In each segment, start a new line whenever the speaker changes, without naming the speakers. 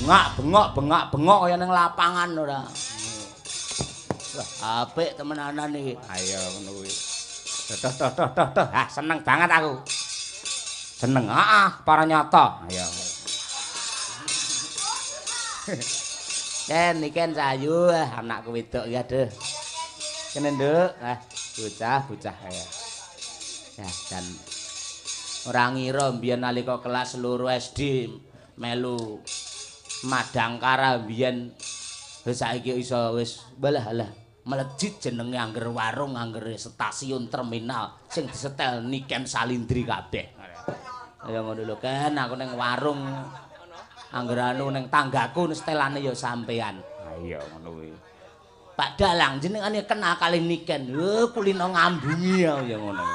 bengok kaya ning lapangan ora. Wah, apik temenanan iki. Ayo ngono kuwi. Toh. Ah, seneng banget aku. Seneng. Para nyata. Ayo. Ken iki sayu anakku wedok iki aduh. Kene nduk, bocah ya. Ya, dan ora ngira mbiyen nalika kelas loro SD melu Madangkara mbiyen wis saiki iso wis balah melejit jenenge angger warung, angger stasiun terminal sing disetel Niken Salindri kabeh. Ya ngono lho kan aku ning warung angger anu ning tanggaku setelane ya sampean. Ha iya ngono kuwi. Pak Dalang jenengane kenal kali Niken. Kulino ngambungi ya ngono.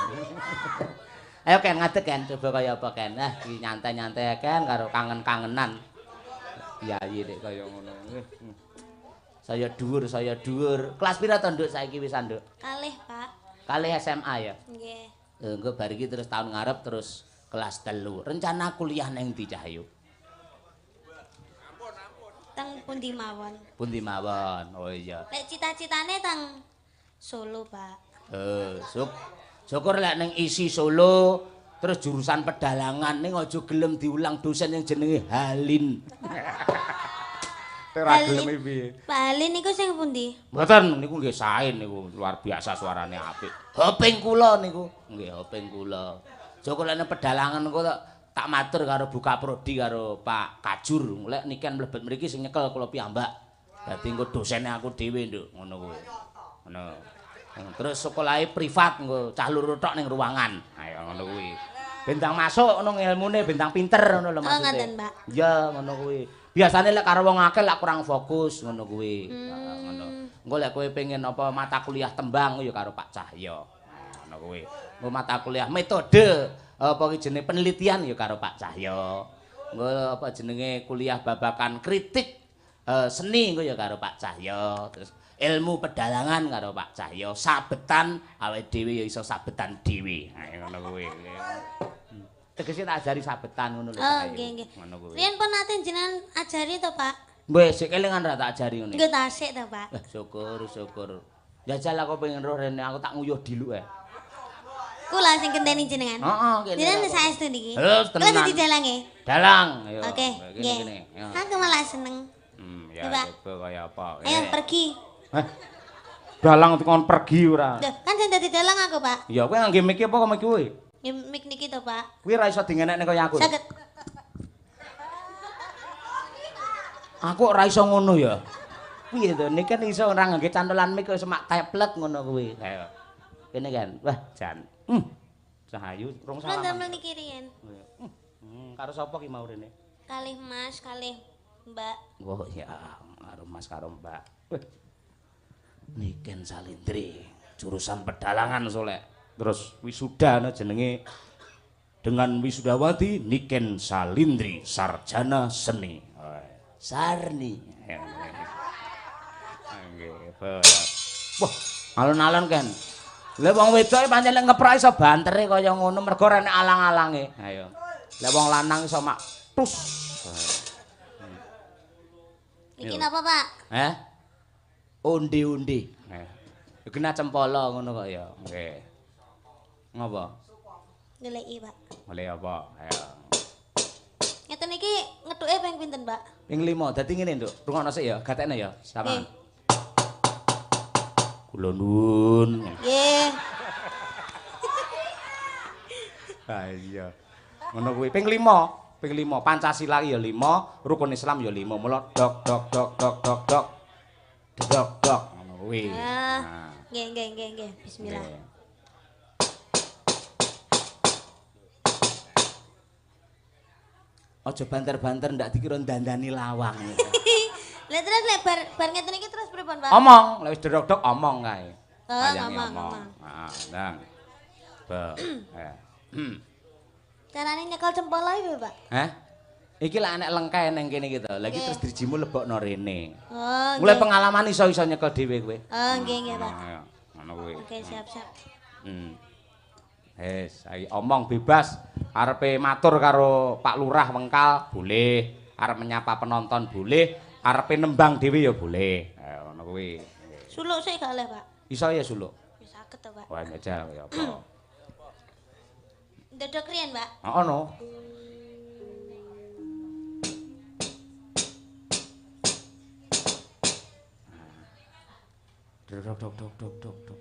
Ayo Ken ngadeg Ken coba kaya apa Ken. Iki nyantai-nyantai Ken karo kangen-kangenan. Yayi nek kaya ngono. Saya dhuwur. Kelas pira to Nduk saiki wis Nduk?
Kalih, Pak.
Kalih SMA ya?
Nggih.
Engko bar iki terus tahun ngarep terus kelas 3. Rencana kuliah neng ndi Cahyu?
Teng pundi mawon?
Pundi mawon. Oh iya.
Lek cita-citane teng Solo, Pak.
Syukur lek ning isi Solo terus jurusan pedalangan ning aja gelem diulang dosen yang jenenge Halin. Ora gelem piye?
Pak Halin niku sing pundi?
Mboten niku nggih sae niku luar biasa suarane apik. Hoping kula niku. Nggih hoping kula. Syukur lek pedalangan niku tak matur karo buka prodi karo Pak Kajur. Lek niken mlebet mriki sing nyekel kula piyambak. Dadi engko dosene aku dhewe nduk ngono kuwi. Ngono. Terus sekolahe privat engko cah loro tok ning ruangan. Ayo ngono kuwi. Bentang masuk ngono ilmune bentang pinter ngono lho maksudnya.
Oh ngoten, Pak.
Iya ngono kuwi. Biasane lek karo wong akeh lek kurang fokus ngono kuwi. Ngono. Engko lek kowe pengen apa mata kuliah tembang ya karo Pak Cahyo. Ngono kuwi. Engko mata kuliah metode apa iki jenenge penelitian ya karo Pak Cahyo. Engko apa jenenge kuliah babakan kritik seni engko ya karo Pak Cahyo. Terus ilmu pedalangan karo Pak Cahyo. Sabetan awake dhewe ya iso sabetan dhewe. Ha ngono kuwi. Tegese tak ajari sabetan ngono lho.
Oh nggih.
Ngono kuwi.
Riyen pun nate jenengan ajari to, Pak?
Wis sik kelingan ra tak ajari ngene.
Nggih tasik to, Pak.
Syukur. Jajal aku pengen roh rene aku tak nguyuh diluk
Kula sing genteni jenengan.
Heeh, kene.
Jenengan saestu niki.
Terus
Kula
tenan.
dadi dalange.
Dalang, ayo.
Oke, nggih. Aku malah seneng.
Ya
Coba.
coba kaya apa.
Ayo pergi.
Dalang tekon pergi ora.
Loh, kan sing dadi dalang aku, Pak.
Ya kowe ngangge mik apa kok mik kowe?
Ya mik niki to, Pak.
Kuwi ra iso dingenekne kaya aku.
Saged.
Aku ora iso ngono ya. Piye to? Nek kan iso ora ngangge cantolan mik kok semak tablet ngono kuwi. Ayo. Kene kan. Wah, jan. Cahayu rong
Kula
salaman.
ndamel niki riyen.
Karo sapa ki mau rene?
Kalih Mas, kalih Mbak.
Oh ya, karo Mas karo Mbak. Niken Salindri, jurusan pedalangan solek. Terus wisuda jenenge dengan wisudawati Niken Salindri, sarjana seni. Sarni. Wah, alon-alon kan. Lah wong wedoke pancen lek ngeprak iso bantere kaya ngono mergo rene alang-alange. Ayo. Lah wong lanang iso mak tus.
Iki napa, Pak?
Undi-undi. Kena cempala ngono kok ya. Nggih. Ngapa?
Goleki, Pak.
Oleh apa? Ayo.
Ngeten iki ngethuke ping pinten, Pak?
Ping 5. Dadi ngene, Nduk. Rungokno sik ya, gatekne ya. Samaan. Kula nuwun.
Nggih.
Ha iya. Ngono kuwi ping 5. Ping 5 Pancasila ya 5, rukun Islam ya 5. Mula dok. Dok ngono kuwi.
Nggih. Bismillah.
Aja banter-banter ndak dikira dandani lawang.
Lah terus lek bar ngeten iki terus pripun, Pak?
Omong, lek wis dok omong kae.
Ngomong.
Heeh, ndang.
Carane nyekel cempala iki, Pak?
Iki lek anek lengkae ning kene iki to. Lah iki terus drijimu lebokno rene.
Oh,
Mulai pengalaman iso nyekel dhewe kowe.
Oh, nggih, Pak.
Ngono kuwi.
Oke, siap-siap.
Ayo omong bebas. Arepe matur karo Pak Lurah Wengkal boleh. arep menyapa penonton boleh, arepe nembang dhewe ya boleh. Ngono kuwi.
Suluk sik gak oleh, Pak.
Iso ya suluk.
Ya saged to, Pak.
Wah, jajal ya apa.
Ndodok riyen, Pak.
Heeh no. Dok dok dok dok dok dok.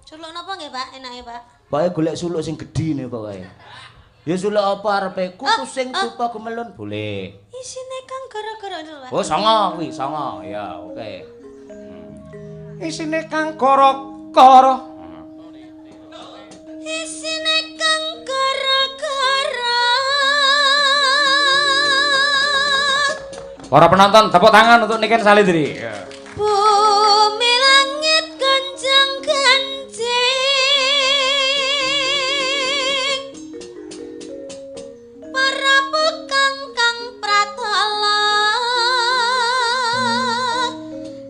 Suluk napa nggih, Pak? Enake, Pak?
Pokoke golek suluk sing gedhi ne pokoke. Ya suluk apa arepe kuku sing tupa gemelun boleh.
Isine kang gara-gara itu, Pak.
Oh, songo kuwi, songo. Ya, oke. Isine kang kara-kara.
Isine kang gara-gara.
Para penonton tepuk tangan untuk Niken Salindri.
Bumi langit gonjang ganjing. Para bekang kang pratala.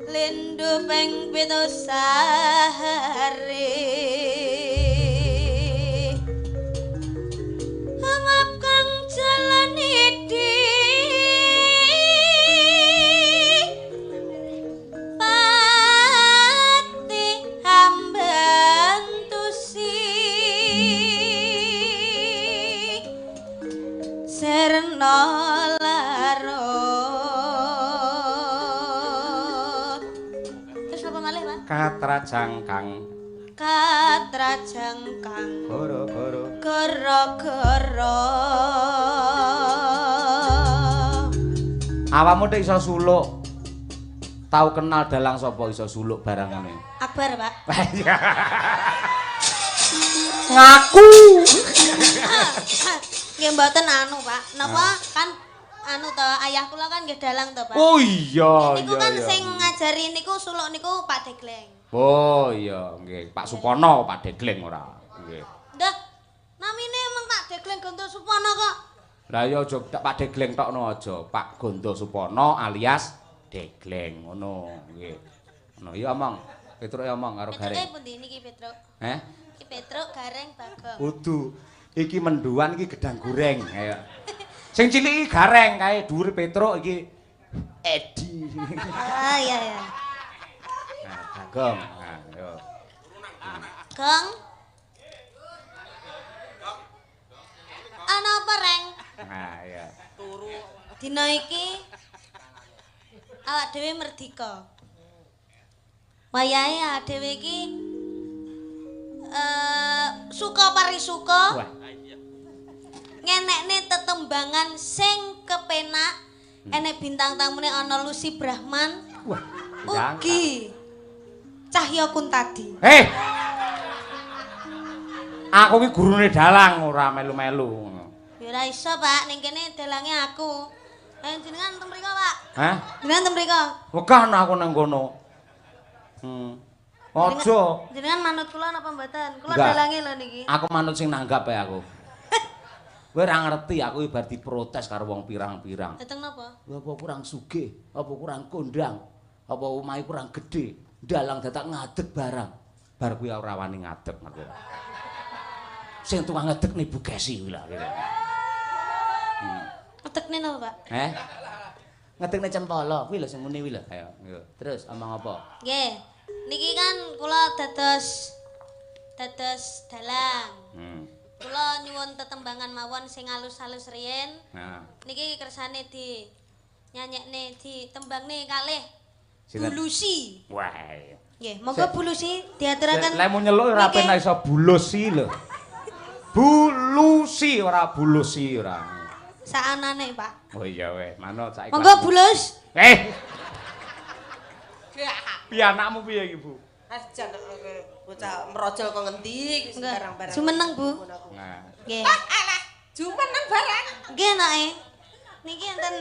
Lindu ping pitu sahari. Amap kang jalan idi. Pati hambantusi. Serna larut. Terus apa malih, Pak?
Katrajang kang
Katrajang kang
goro-goro.
gara-gara.
Awakmu nek iso suluk. Tau kenal dalang sapa iso suluk barang ngene.
Akbar, Pak.
Ngaku.
Nggih mboten anu, Pak. Napa kan anu to, ayah kula kan nggih dalang to, Pak.
Oh iya,
Niku
iya.
kan
iya.
sing ngajari niku suluk niku Pak Degleng.
Oh iya, nggih. Pak Supono, Pak Degleng ora. Nggih.
Dah, namine emang Pak Degleng Gonto Supono kok.
Lah ya aja Pak Degleng tokno aja. Pak Gondo Supono alias Degleng ngono, nggih. Ngono ya omong. Petruk ya omong karo
Petruke
Gareng.
pundi niki Petruk?
Heh?
Iki Petruk Gareng Bagong.
Kudu. Iki menduan iki gedang goreng. Ayo. Sing cilik iki Gareng kae dhuwur Petruk iki Edi.
Ah iya ya.
Nah, Bagong. Nah, yo.
Gong. Ana apa, Reng?
Nah, ya.
Dina iki awak dhewe merdika. Wayahe awak dhewe iki suka parisuka.
Wah.
Ngenekne tetembangan sing kepenak. Enek bintang tamune ana Lucy Brahman.
Wah.
Ugi Cahya Kuntadi.
Aku ki gurune dalang ora melu-melu.
Ya ora iso, Pak, ning kene dalange aku. Jenengan teng mriko, Pak.
Hah?
Jenengan teng mriko.
Wegah aku nang kono. Aja.
Jenengan manut kula napa mboten? Kula
Enggak.
dalange lho niki.
Aku manut sing nanggap ae aku. Kowe ora ngerti aku ibar diprotes karo wong pirang-pirang.
Dateng napa?
Apa kurang sugih, apa kurang kondang, apa omahe kurang gedhe, dalang dadak ngadeg barang. Bar kuwi ora wani ngadeg aku. Sing tukang ngedeg nih Bu Kesi kuwi lho.
Ngetekne napa, Pak?
Ngedekne cempala kuwi lho sing muni kuwi lho. Ayo, terus omong apa?
Nggih. Niki kan kula dados dalang. Kula nyuwun tetembangan mawon sing halus-halus riyen.
Nah,
Niki kersane di nyanyekne ditembangne kalih
Sinten?
Bulusi.
wah.
Nggih, monggo Bulusi diaturaken.
Lek mau nyeluk ora
niki.
penak iso bulusi lho. Bulusi ora bulusi ora.
Saanane, Pak.
Oh iya weh, manut saiki.
Monggo Bulus.
Piye anakmu piye iki, Bu?
Ajan bocah merojol kok ngendi barang-barang.
Jumeneng, Bu.
Nah,
Nggih.
Alah, jumeneng barang.
Nggih, anake. Niki enten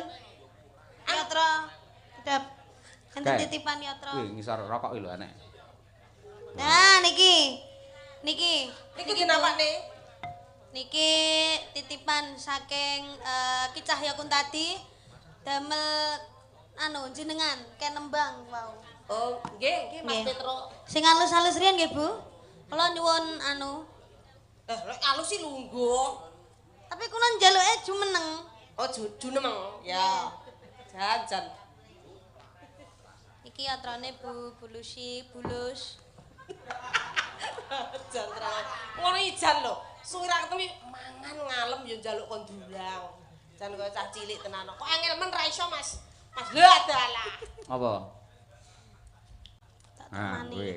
yatra dap. Enten
Kae.
titipan yatra.
kuwi ngisor rokok iki lho anek.
Nah, niki. Niki.
Niki napa nih?
Niki titipan saking Ki Cahya Kuntadi damel anu jenengan kenembang wau.
Oh, nggih Mas
Nggih.
Petro.
Sing halus-halus riyen nggih, Bu. Kula nyuwun anu.
Lek alus sih lungguh.
Tapi kula njaluke jumeneng.
Oh, junemeng. Ya. Jan.
Iki atrane Bu Bulusi, Bulus.
Jan terang. Ngono ijan lho. Suwi ra ketemu mangan ngalem ya njaluk kon dulang. Jan koyo cah cilik tenan. Kok angel men ra iso, Mas. Mas lho adalah.
Apa?
Tak
Ah,
temani.
kowe.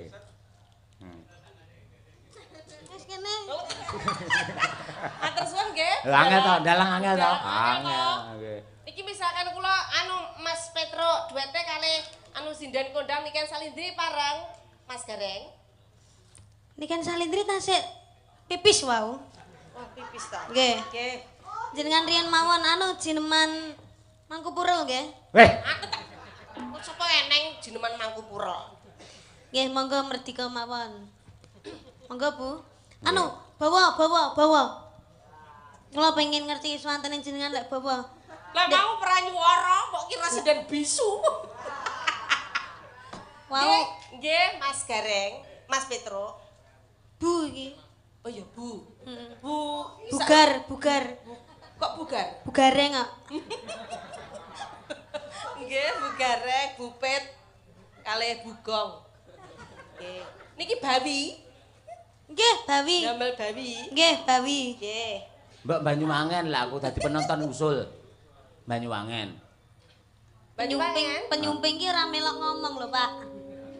Wis kene.
Matur suwun nggih.
Angel to, dalang angel to.
Angel.
Angel. Nggih.
Iki misalkan kula Mas Petro duete kali Sindan kondang niken salindri parang Mas Gareng.
Niken salindri tasik pipis wau.
Wah, pipis ta.
Nggih.
Nggih.
Jenengan riyen mawon jineman Mangkupuro nggih.
Weh,
Aku tak kok sapa eneng jineman Mangkupura.
Nggih, monggo merdika mawon. Monggo, Bu. Bawa. Kula pengen ngerti swanten jenengan lek bawa.
Lah mau pranyuwara kok kira seden bisu.
Wau,
Nggih, Mas Gareng, Mas Petro.
Bu iki.
Oh ya, Bu.
Heeh.
Bu
Bugar.
Kok bugar?
Bugareng kok.
Nggih, Bu Gareng, Bu Pet kalih Bugong. Nggih. Niki Bawi,
Nggih, Bawi.
damel Bawi.
Nggih, Bawi.
Nggih.
Mbak Banyuwangen lah aku dadi penonton usul. Banyuwangen.
Penyumping ki ora melok ngomong lho, Pak.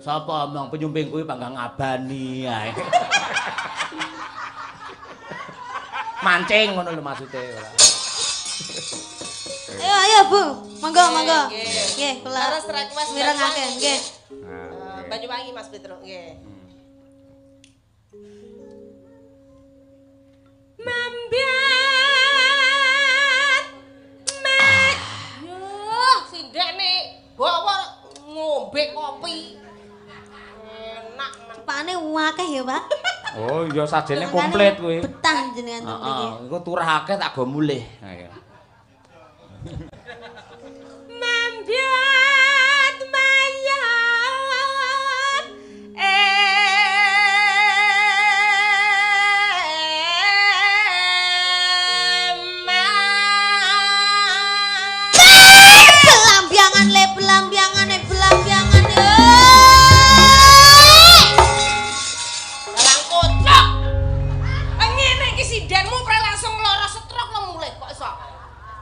Sapa omong penyumping kuwi panggang ngabani ae. Mancing ngono lho maksude ora.
Ayo, Bu. Monggo.
Nggih.
Nggih, kula
Terus request
mirengake,
Banyuwangi.
nggih.
Banyuwangi Mas Petro, nggih. Mambiat mek. Yo, sindene bawa ngombe kopi. Enak men.
Cepane akeh ya, Pak.
Oh, iya sajene komplit kuwi.
Betah jenengan to mriki.
Heeh, iku turah akeh tak go mulih. Ayo.
Mambiat mayat
Belambiangan.
Dalang kocok. Ngene iki sindenmu pre langsung lara stroke lo mulih kok iso.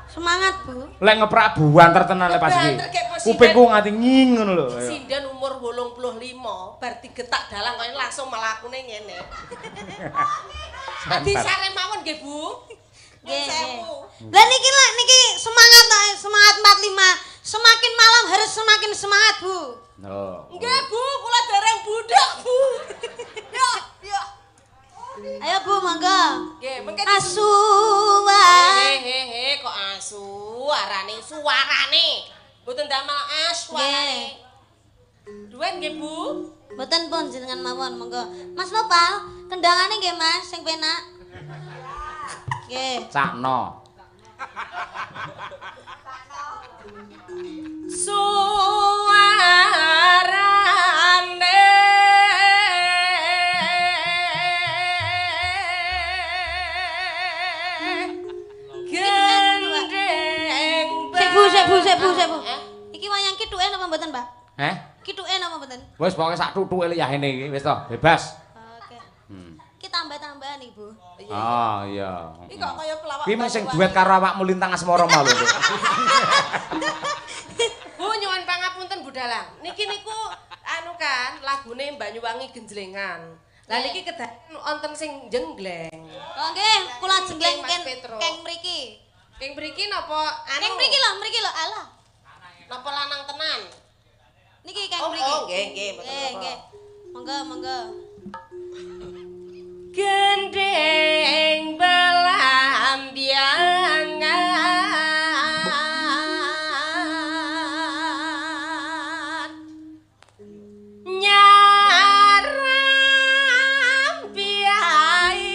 Semangat, Bu.
Lek ngeprak buanter tenan lek pas iki.
Buanter kayak presiden.
Kupingku nganti nging ngono lho. Ayo.
Sinden umur 85 bar digetak dalang kaya langsung melakune ngene. Adi sare mawon nggih, Bu.
Nggih.
Sewu.
Lah niki semangat 45. Semakin malam harus semakin semangat, Bu.
Oh.
Nggih, Bu, kula dereng budhak, Bu. Yo.
Ayo, Bu, monggo.
Nggih, mengke
Asuhan.
Hehehe, kok asu arane suarane. Mboten damel aswarane. Duwen nggih, Bu?
Mboten pun jenengan mawon, monggo. Mas Nopal, kendangane nggih, Mas, sing penak. Nggih.
Cakno.
Suarane gendeng
Sik, Bu. Iki wayang kituke napa mboten, Pak?
Heh?
Kituke napa mboten?
Wis pokoke sak tutuke liyane iki wis to, bebas.
Oke.
Hmm.
Iki tambah-tambahan nih, Bu.
Oh iya.
Iki kok kaya pelawak.
Kuwi mung sing duet karo awakmu Lintang Asmara mau lho.
Bu nyuwun pangapunten Bu Dalang. Niki niku anu kan lagune Banyuwangi Genjlengan. Lah niki kedaden wonten sing jenggleng.
Oh nggih, kula jengleng
Mas
ken
Petro.
keng mriki.
Keng mriki napa anu?
Keng mriki lho, alah.
Napa lanang tenan?
Niki keng
Oh,
mriki.
oh, nggih, mboten apa.
Nggih. Monggo.
Gendeng belambiangan nyaram biai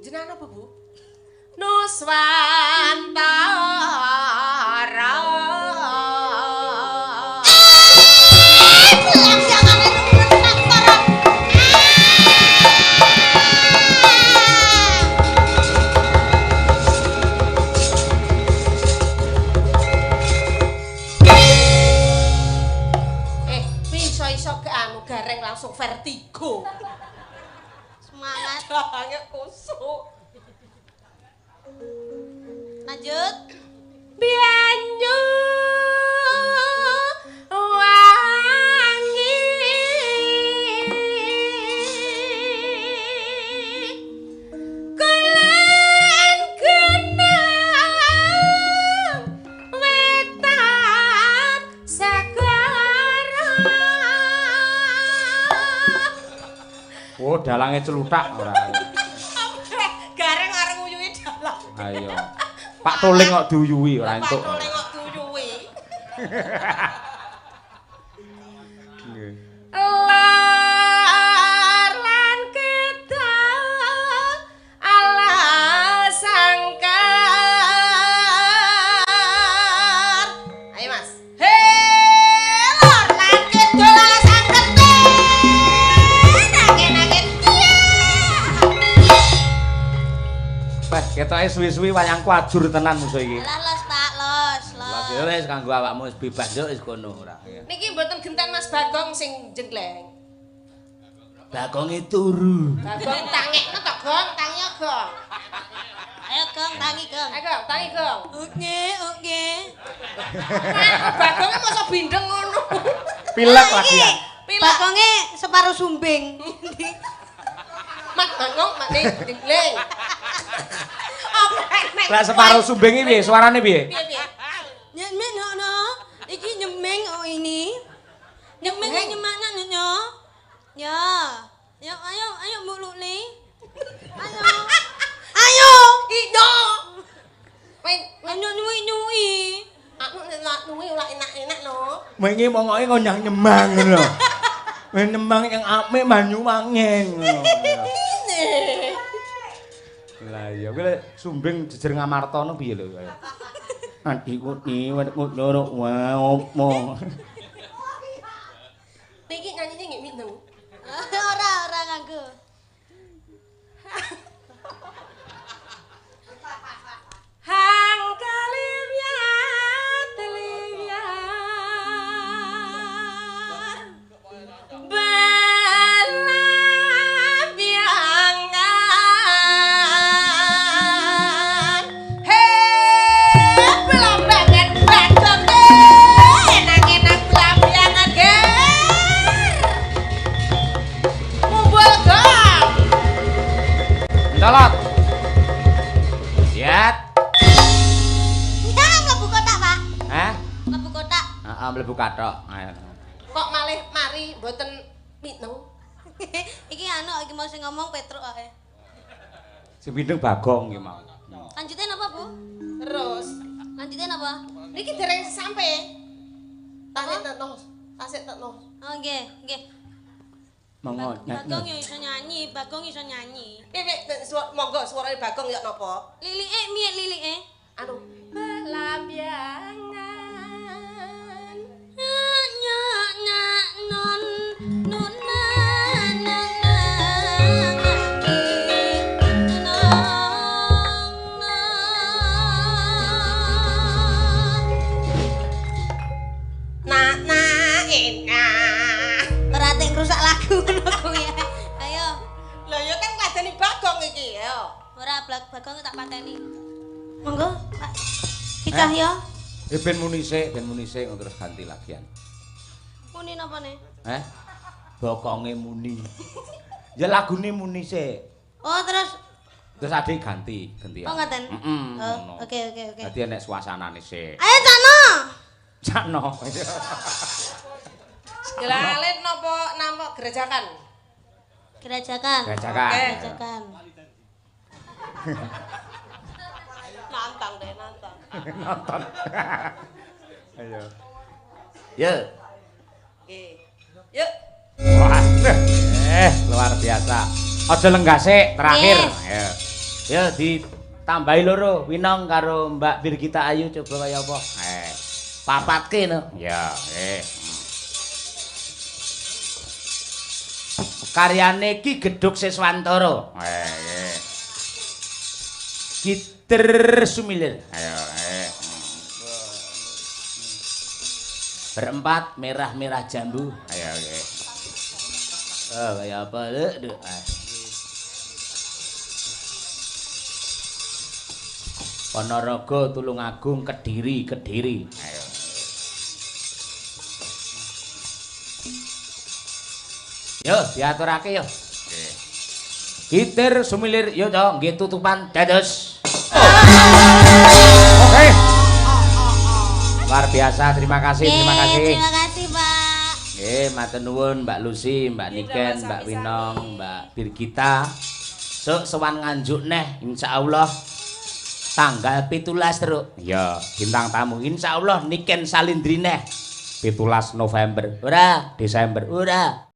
jenengan apa Bu? Nuswantara langsung vertigo.
Semangat.
Dahange kusuk.
Lanjut.
Bianyu wangi kulan kenang wetan sagara.
Oh, dalange celutak ora.
Gareng areng uyuhi dalang.
Ayo. Pak Tuling kok diuyuhi ora entuk.
Pak Tuling kok diuyuhi. Lar lan kedal ala sangkar. Ayo Mas. Hei lor lan kedal ala sangkar. Nage-nage
Wes ketoke suwi-suwi wayangku ajur tenan musuh iki.
Alah los Pak, los.
Lah wis kanggo awakmu wis bebas yo wis kono ora.
Niki mboten genten Mas Bagong sing jenggleng.
Bagonge turu.
Bagong tangekno to, Gong, tangi Gong.
Ayo Gong, tangi Gong.
Ayo Gong, tangi Gong.
Oke, oke.
Bagongnya masa bindeng ngono.
Pilek latihan.
Bagonge separuh sumbing.
Mak Bagong, mak ning jenggleng.
Lah separuh sumbing iki piye? Suarane piye?
Piye-piye?
Nyemeng no. Iki nyemeng oh ini. Nyemeng nyemakna nyo. Ya. Ya ayo muluk nih. Ayo. Ayo.
Ido. Main
Ayo nyui.
aku nek nuwi ora enak-enak no.
Wingi mongoke ngonyang nyemang ngono. Wis nyemang yang apik banyu wangen ngono. Lah iya kuwi sumbing jejer ngamartana piye lho kaya. Adikku ni ngono wae opo.
Niki nyanyine nggih mindeng.
Ora nganggo.
Hang kalivyan belabiangan. Hei, belambangan bagong deh. Enak-enak belabiangan ger. Mumbul gong.
Ndolot. Lihat.
Ya mlebu kotak, Pak.
Hah?
Mlebu kotak.
Heeh, mlebu kathok. Ayo.
Kok malih mari mboten miteng?
Iki iki mau sing ngomong Petruk ae.
Sing pindeng Bagong iki mau.
Lanjutin apa, Bu?
Terus
Lanjutin apa?
niki dereng sampe. Tasik tekno.
Oh, nggih.
Monggo.
Bagong yo iso nyanyi, Bagong iso nyanyi.
Piye monggo suarane Bagong ya napa?
Lilike miye lilike?
Anu belambiangan.
Non Perhati ngrusak lagu ngono kuwi. Ayo.
Lah ya kan ngladeni Bagong iki ya.
Ora Bagong tak pateni. Monggo, Pak. Kita ya.
Ben muni sik terus ganti lagian.
Muni napa ne?
Bokonge muni. Ya lagune muni sik.
Oh, terus
Adik gantian.
Oh, ngoten.
Oh,
oke.
Dadi enek suasanane sik.
Ayo Cano.
Cakno.
Gelalit napa nampa gerejakan?
Gerajakan.
Gerajakan.
Nantang.
Nonton. Ayo. Yo.
Nggih. Yuk.
Wah, luar biasa. Aja lenggase terakhir. Ayo. Yo ditambahi loro Winong karo Mbak Birgita Ayu coba kaya apa? Papatke no. Ya, Karyane Ki Gedhuk Siswantara. Gitar Sumilir. Ayo, Berempat merah-merah jambu. Ayo, Oh, kaya apa? Duk. Ponorogo, Tulungagung, Kediri. Ayo. Yo, diaturake yo. Gitir sumilir yo to, nggih tutupan dados. Oke. Luar biasa, terima kasih.
Terima kasih, Pak.
Nggih, matur nuwun Mbak Lucy, Mbak Niken, Mbak Winong, Mbak Birgita. Sok sowan nganjuk neh insyaallah tanggal 17 terus. Ya, bintang tamu insyaallah Niken Salindri neh 17 November. Ora, Desember. Ora.